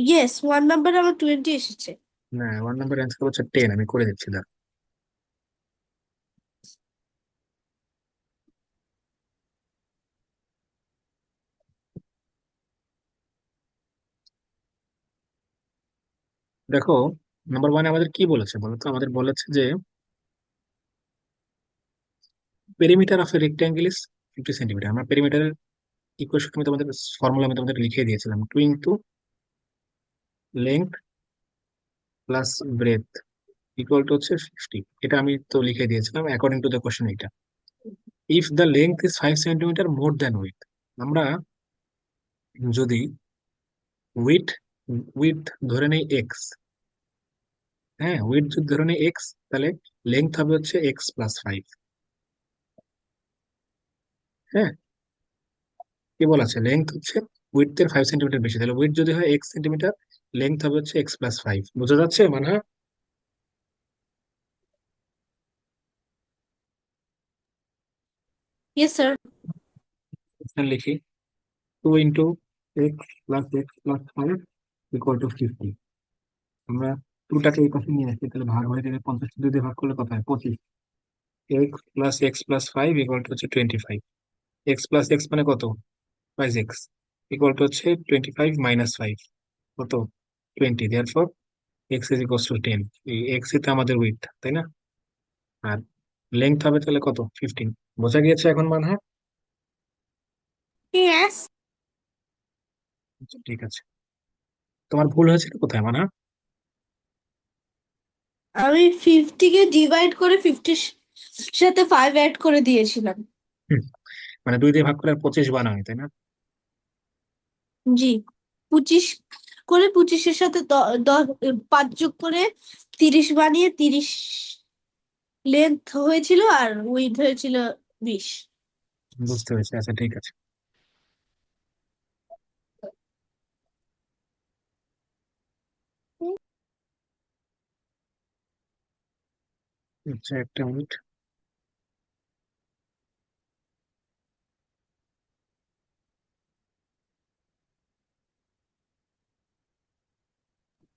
Speaker 3: ইয়েস 1 নাম্বার আমার 20 এসেছে।
Speaker 2: না, 1 নম্বর অ্যান্সার হচ্ছে 10, আমি করে দিচ্ছি দাঁড়া। দেখো নাম্বার 1 আমাদের কি বলেছে বলতো, আমাদের বলেছে যে perimeter of A rectangle is 50 centimetre. আমরা পেরিমিটারের ইকুয়েশন আমি তোমাদের, ফর্মুলা আমি তোমাদের লিখে দিয়েছিলাম, 2 × length plus breadth equal to হচ্ছে 50। এটা আমি তো লিখে দিয়েছিলাম অ্যাকর্ডিং টু দ্য কোশ্চেন। এটা if the length is 5 centimetre more than width, আমরা যদি উইথ উইথ ধরে নেই এক্স। হ্যাঁ, উইথ যদি ধরে নেই এক্স, তাহলে লেন্থ হবে হচ্ছে x+5। হ্যাঁ, কি বলা আছে, লেন্থ হচ্ছে উইথ এর 5 সেন্টিমিটার বেশি, তাহলে উইথ যদি হয় x সেন্টিমিটার, লেন্থ হবে হচ্ছে x+5। বোঝা যাচ্ছে মানে?
Speaker 3: Yes sir.
Speaker 2: লিখি 2 × x+x+5 = 50। আমরা 2টাকে এই পাশে নিয়ে আসছি, তাহলে ভাগ হয়ে যাবে, 50 দিয়ে ভাগ করলে কত হয়, 25। x+x+5 = হচ্ছে 25। x+x মানে কত, 5x, হচ্ছে 25 - 5, কত, 20। Therefore x = 10। এই x তে আমাদের উইথ, তাই না? আর লেন্থ হবে তাহলে কত, 15। বোঝা গিয়েছে এখন মানে? হ্যাঁ,
Speaker 3: ইয়েস।
Speaker 2: আচ্ছা, ঠিক আছে। তোমার ভুল হয়েছিল কোথায় মানে?
Speaker 3: আমি 50 কে ডিভাইড করে 50 সাথে 5 অ্যাড করে দিয়েছিলাম।
Speaker 2: হুম, মানে 2 দিয়ে ভাগ করে আর 25 বানায়, তাই না?
Speaker 3: জি, 25 করে 25-এর সাথে 5 যোগ করে 30 বানিয়ে 30 লেন্থ হয়েছিল আর উইডথ হয়েছিল 20।
Speaker 2: বুঝতে পেরেছি, আচ্ছা ঠিক আছে। আচ্ছা, একটা মিনিট।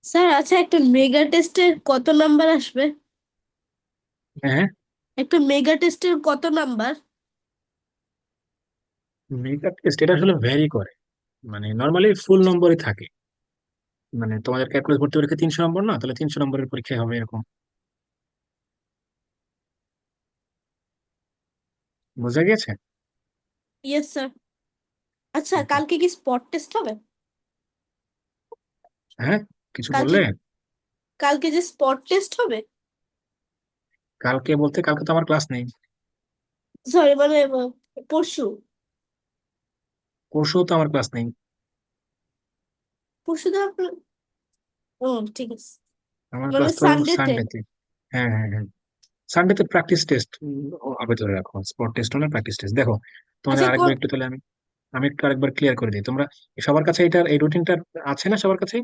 Speaker 3: স্যার আচ্ছা, একটা মেগা টেস্টের কত নাম্বার আসবে?
Speaker 2: হ্যাঁ,
Speaker 3: একটা মেগা টেস্টের কত নাম্বার?
Speaker 2: মেকআপ টেস্ট এটা আসলে ভ্যারি করে, মানে নর্মালি ফুল নম্বরই থাকে। মানে তোমাদের ক্যালকুলাস ভর্তি পরীক্ষা 300 নম্বর না, তাহলে 300 নম্বরের পরীক্ষা হবে এরকম। বোঝা গেছে?
Speaker 3: Yes sir. আচ্ছা, কালকে কি স্পট টেস্ট হবে?
Speaker 2: হ্যাঁ, কিছু
Speaker 3: কালকে
Speaker 2: বললে?
Speaker 3: কালকে যে স্পট টেস্ট হবে?
Speaker 2: কালকে বলতে কালকে তো আমার ক্লাস নেই।
Speaker 3: সরি, মানে পরশু।
Speaker 2: পরশু তো আমার ক্লাস নেই।
Speaker 3: পরশু তো আপনার, ও ঠিক আছে,
Speaker 2: আমার
Speaker 3: মানে
Speaker 2: ক্লাস তো
Speaker 3: সানডেতে।
Speaker 2: সানডেতে। হ্যাঁ, হ্যাঁ, হ্যাঁ। সানডেতে প্র্যাকটিস টেস্ট আগে ধরে রাখো, স্পট টেস্ট না, প্র্যাকটিস টেস্ট। দেখো, তোমাদের
Speaker 3: আচ্ছা
Speaker 2: আরেকবার একটু, তাহলে আমি আমি একটু আরেকবার ক্লিয়ার করে দিই। তোমরা সবার কাছে এটার এই রুটিনটা আছে না সবার কাছে?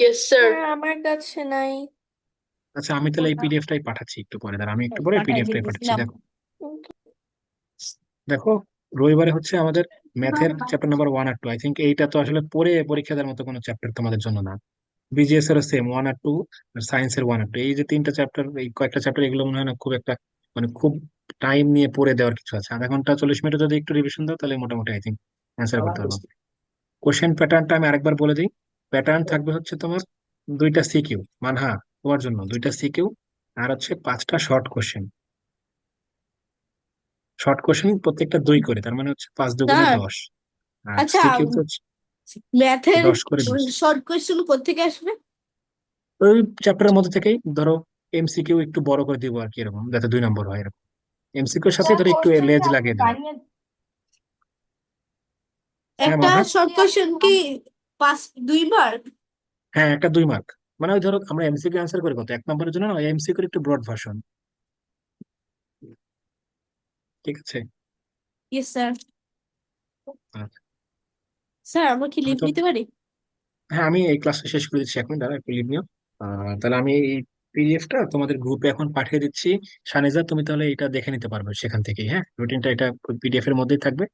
Speaker 1: Yes sir.
Speaker 5: স্যার আমার কাছে নাই।
Speaker 2: আচ্ছা, আমি তাহলে এই
Speaker 3: কোনটা?
Speaker 2: পিডিএফটাই পাঠাচ্ছি একটু পরে, দাঁড়া, আমি একটু পরে
Speaker 3: পাঠাই
Speaker 2: পিডিএফটাই পাঠাচ্ছি।
Speaker 3: দিয়েছিলাম।
Speaker 2: দেখো, দেখো, রবিবারে হচ্ছে আমাদের ম্যাথের চ্যাপ্টার নাম্বার 1 আর 2। আই থিঙ্ক এইটা তো আসলে পড়ে পরীক্ষা দেওয়ার মতো কোনো চ্যাপ্টার তোমাদের জন্য না। বিজিএস এর সেম 1 আর 2, আর সায়েন্সের 1 আর 2, এই যে 3টা চ্যাপ্টার, এই কয়েকটা চ্যাপ্টার, এগুলো মনে হয় না খুব একটা, মানে খুব টাইম নিয়ে পড়ে দেওয়ার কিছু আছে। আধা ঘন্টা 40 মিনিট যদি একটু রিভিশন দাও, তাহলে মোটামুটি আই থিঙ্ক অ্যান্সার করতে পারবো। কোশ্চেন প্যাটার্নটা আমি আরেকবার বলে দিই। প্যাটার্ন থাকবে হচ্ছে তোমার 2টা সিকিউ, হ্যাঁ, তোমার জন্য 2টা সিকিউ, আর হচ্ছে 5টা শর্ট কোশ্চেন। শর্ট কোশ্চেন প্রত্যেকটা 2 করে, তার মানে হচ্ছে 5 × 2 =
Speaker 3: স্যার
Speaker 2: 10। আর
Speaker 3: আচ্ছা,
Speaker 2: সিকিউ তো হচ্ছে
Speaker 3: ম্যাথের
Speaker 2: 10 × 20।
Speaker 3: শর্ট কোয়েশ্চেন কোত্থেকে আসবে?
Speaker 2: ওই চ্যাপ্টারের মধ্যে থেকেই ধরো এমসিকিউ একটু বড় করে দিব আর কি, এরকম যাতে 2 নম্বর হয় এরকম। এমসিকিউর সাথে
Speaker 5: স্যার
Speaker 2: ধরো একটু লেজ
Speaker 5: কোশ্চেনটা আপনি
Speaker 2: লাগিয়ে দেওয়া।
Speaker 5: বানিয়ে
Speaker 2: হ্যাঁ,
Speaker 3: একটা
Speaker 2: মানহা।
Speaker 3: শর্ট কোয়েশ্চেন কি 2 মার্ক?
Speaker 2: হ্যাঁ, একটা 2 মার্ক। মানে ওই ধরো আমরা এমসিকিউ অ্যান্সার করি কত, 1 নম্বরের জন্য না, এমসিকিউর একটু ব্রড ভার্সন। ঠিক আছে।
Speaker 3: Yes sir.
Speaker 2: আচ্ছা,
Speaker 3: স্যার আমরা কি
Speaker 2: আমি
Speaker 3: লিভ
Speaker 2: তো,
Speaker 3: নিতে পারি?
Speaker 2: হ্যাঁ, আমি এই ক্লাসটা শেষ করে দিচ্ছি এখন, দাঁড়া একটু লিভ নিও। তাহলে আমি এই পিডিএফটা তোমাদের গ্রুপে এখন পাঠিয়ে দিচ্ছি। শানিজা, তুমি তাহলে এটা দেখে নিতে পারবে সেখান থেকেই। হ্যাঁ, রুটিনটা এটা পিডিএফ এর মধ্যেই থাকবে,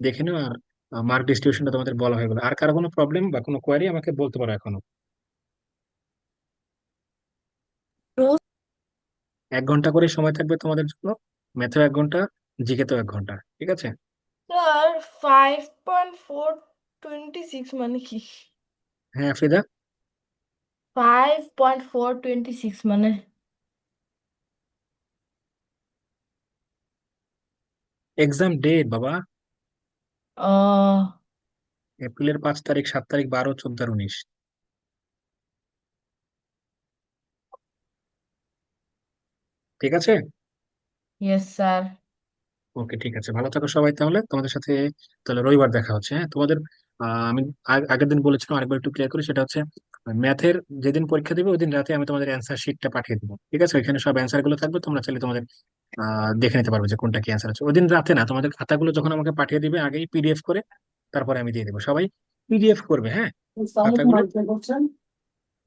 Speaker 2: দেখে নিও। আর মার্ক ডিস্ট্রিবিউশনটা তোমাদের বলা হয়ে গেলো। আর কারো কোনো প্রবলেম বা কোনো কোয়ারি আমাকে বলতে পারো এখনো।
Speaker 3: রোজ।
Speaker 2: 1 ঘন্টা করে সময় থাকবে তোমাদের জন্য, ম্যাথেও 1 ঘন্টা, জিকেতেও 1 ঘন্টা, ঠিক আছে?
Speaker 5: স্যার 5.426 মানে কি?
Speaker 2: হ্যাঁ, ফিদা।
Speaker 5: 5.426 মানে
Speaker 2: এক্সাম ডেট বাবা,
Speaker 5: ও
Speaker 2: এপ্রিলের 5 তারিখ, 7 তারিখ, 12, 14 আর 19। ঠিক আছে।
Speaker 5: Yes sir.
Speaker 2: ওকে, ঠিক আছে, ভালো থাকো সবাই, তাহলে তোমাদের সাথে তাহলে রবিবার দেখা হচ্ছে। হ্যাঁ, তোমাদের আমি আগের দিন বলেছিলাম, আরেকবার একটু ক্লিয়ার করি, সেটা হচ্ছে ম্যাথের যেদিন পরীক্ষা দিবে ওই দিন রাতে আমি তোমাদের অ্যান্সার শিটটা পাঠিয়ে দেবো, ঠিক আছে? ওইখানে সব অ্যান্সার গুলো থাকবে, তোমরা চাইলে তোমাদের দেখে নিতে পারবে যে কোনটা কি অ্যান্সার আছে। ওই দিন রাতে না, তোমাদের খাতাগুলো যখন আমাকে পাঠিয়ে দিবে আগেই পিডিএফ করে, তারপরে আমি দিয়ে দেবো। সবাই পিডিএফ করবে, হ্যাঁ? খাতাগুলো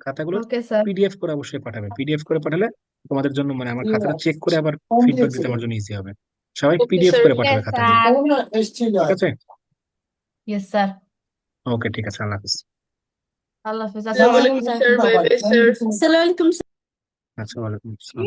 Speaker 2: খাতাগুলো
Speaker 4: ওকে স্যার।
Speaker 2: পিডিএফ করে অবশ্যই পাঠাবে। পিডিএফ করে পাঠালে তোমাদের জন্য মানে আমার খাতাটা চেক করে আবার ফিডব্যাক দিতে আমার জন্য ইজি হবে। সবাই
Speaker 1: ওকে
Speaker 2: পিডিএফ
Speaker 1: স্যার।
Speaker 2: করে
Speaker 4: ইয়েস
Speaker 2: পাঠাবে খাতাগুলো,
Speaker 4: স্যার।
Speaker 2: ঠিক আছে?
Speaker 4: Yes sir.
Speaker 2: ওকে, ঠিক আছে, আল্লাহ হাফিজ।
Speaker 4: আল্লাহ হাফিজ।
Speaker 1: আসসালামু
Speaker 4: আসসালামু আলাইকুম
Speaker 1: আলাইকুম
Speaker 4: sir.
Speaker 1: Sir, bye bye sir.
Speaker 3: আসসালামু আলাইকুম
Speaker 2: আচ্ছা, ওয়ালাইকুম আসসালাম।